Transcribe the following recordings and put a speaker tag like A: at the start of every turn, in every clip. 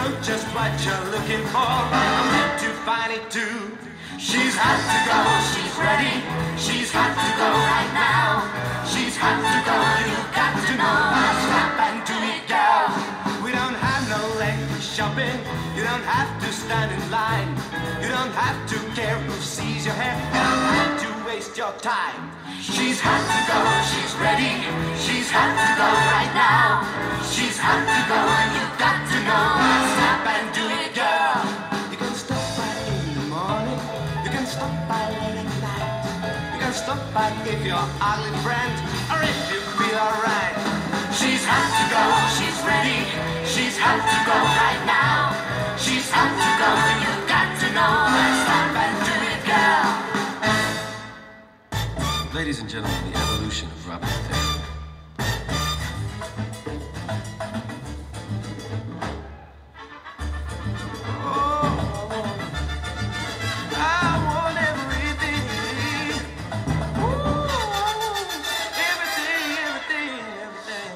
A: know just what you're looking for. I'm here to find it too. She's hot to go, she's ready. She's hot to go right now. She's hot to go, you've got to know. Stop and do it, girl. We don't have no lengthy shopping. You don't have to stand in line. You don't have to care who sees your hair. You don't have to waste your time. She's hot to go, she's ready. She's hot to go right now. She's hot to go and you've got to know. Stop and do it, girl. You can stop by in the morning. You can stop by late at night. You can stop by if you're ugly friend or if you feel alright. She's hot to go, she's ready. She's hot to go right now. She's hot to go and you've got to know. Stop and do it, girl.
B: Ladies and gentlemen, the evolution of Robert Taylor.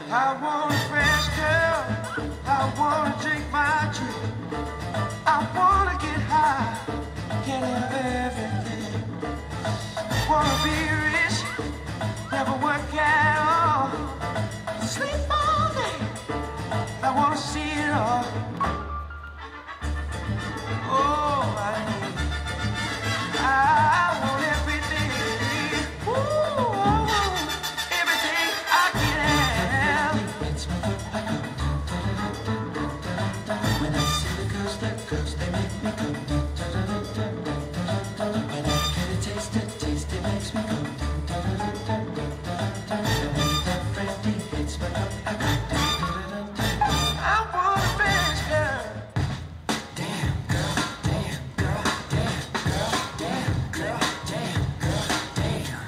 A: I want a fresh girl. I want to drink my drink. I want to get high. Can't have everything. Want to be rich. Never work at all. Sleep all day. I want to see it all. Oh, I want everything. Ooh, everything I can have.
C: When I see the girls, they make me go. When I get a taste, it makes me go. And when that brandy hits my cup, I go.
A: I want a fresh girl.
C: Damn girl, damn girl, damn girl, damn girl, damn girl, damn.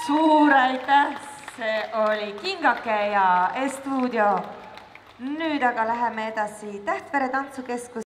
D: Suur aitäh, see oli Kingake ja E-stuudio. Nüüd aga läheme edasi Tähtvere tantsukeskus.